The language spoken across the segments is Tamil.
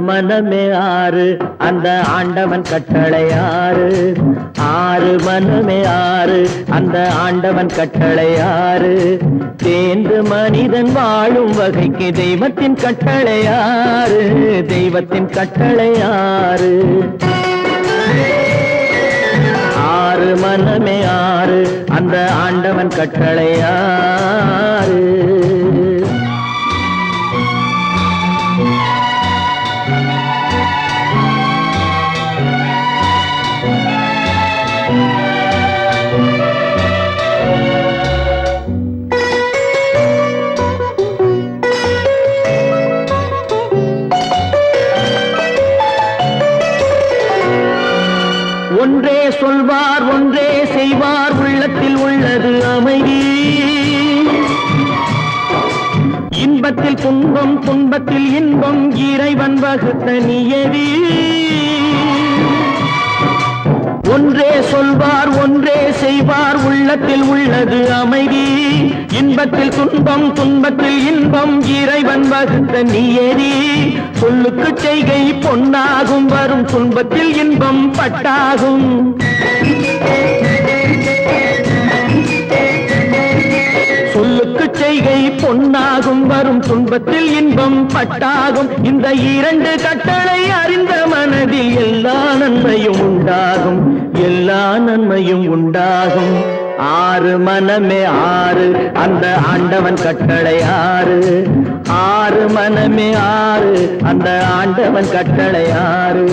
மனமே ஆறு அந்த ஆண்டவன் கட்டளை ஆறு. ஆறு மனமே ஆறு அந்த ஆண்டவன் கட்டளை ஆறு. தேர்ந்து மனிதன் வாழும் வகைக்கு தெய்வத்தின் கட்டளை ஆறு. தெய்வத்தின் கட்டளை ஆறு. ஆறு மனமே ஆறு அந்த ஆண்டவன் கட்டளை ஆறு. ஒன்றே சொல்வார் ஒன்றே செய்வார் உள்ளத்தில் உள்ளது அமைதி. இன்பத்தில் துன்பம் துன்பத்தில் இன்பம் இறைவன் வகுத்த நியதி. ஒன்றே சொல்வார் ஒன்றே செய்வார் உள்ளத்தில் உள்ளது அமைதி. இன்பத்தில் துன்பம் துன்பத்தில் இன்பம் இறைவன் வகுத்த நியதி. சொல்லுக்கு செய்கை பொன்னாகும் வரும் துன்பத்தில் இன்பம் பட்டாகும். சொல்லுக்கு செய்கை பொன்னாகும் வரும் துன்பத்தில் இன்பம் பட்டாகும். இந்த இரண்டு கட்டளை அறிந்த மனதில் எல்லா நன்மையும் உண்டாகும். எல்லா நன்மையும் உண்டாகும். ஆறு மனமே ஆறு அந்த ஆண்டவன் கட்டளை ஆறு. ஆறு மனமே ஆறு அந்த ஆண்டவன் கட்டளை ஆறு.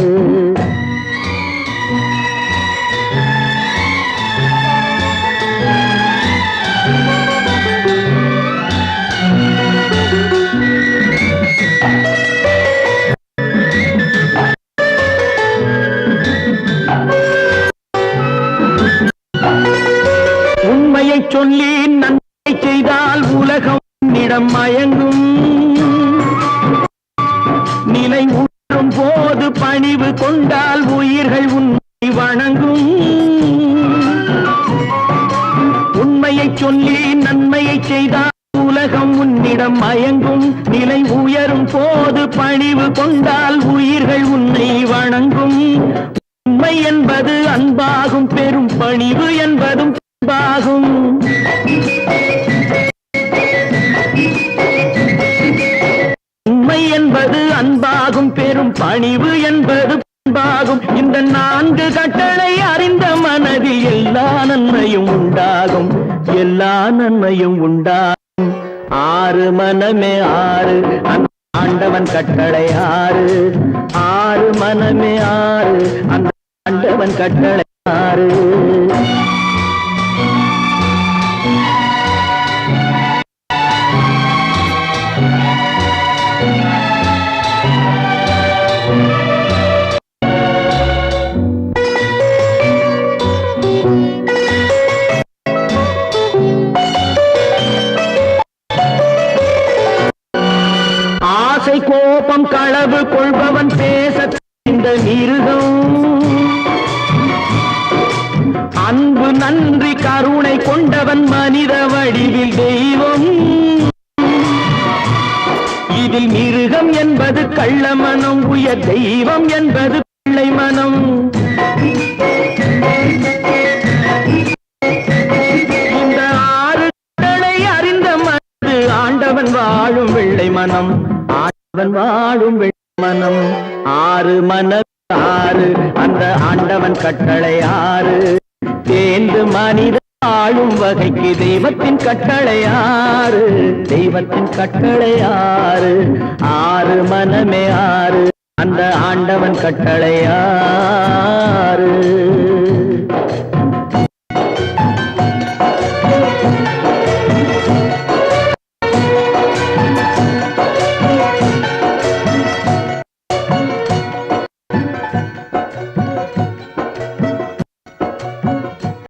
உண்மையை சொல்லி நன்மை செய்தால் உலகம் உன்னிடம் மயங்கும். நிலை உணரும் போது பணிவு கொண்டால் உயிர்கள் உன்னை வணங்கும். உண்மையை சொல்லி நன்மையை செய்தால் உலகம் உன்னிடம் மயங்கும். நிலை உயரும் போது பணிவு கொண்டால் உயிர்கள் உன்னை வணங்கும். உண்மை என்பது அன்பாகும் பெரும் பணிவு என்பதும் அன்பாகும். உண்மை என்பது அன்பாகும் பெரும் பணிவு என்பது அன்பாகும். இந்த நான்கு கட்டளை அறிந்த மனதில் எல்லா நன்மையும் உண்டாகும். எல்லா நன்மையும் உண்டாகும். ஆறு மனமே ஆறு அந்த ஆண்டவன் கட்டளை ஆறு. ஆறு மனமே ஆறு அந்த ஆண்டவன் கட்டளை ஆறு. ஆசை கோபம் களவு கொள்பவன் பேச இந்த மிருகம். அன்பு நன்றி கருணை கொண்டவன் மனித வடிவில் தெய்வம். இதில் மிருகம் என்பது கள்ள மனம். உயர் தெய்வம் என்பது பிள்ளை மனம். இந்த ஆறு கட்டளை அறிந்த மனது ஆண்டவன் வாழும் வெள்ளை மனம். ஆண்டவன் வாழும் வெள்ளை மனம். ஆறு மனம் ஆறு அந்த ஆண்டவன் கட்டளை ஆறு. தேர்ந்து மனித ஆளும் வகைக்கு தெய்வத்தின் கட்டளை ஆறு. தெய்வத்தின் கட்டளை ஆறு. ஆறு மனமே ஆறு அந்த ஆண்டவன் கட்டளை ஆறு.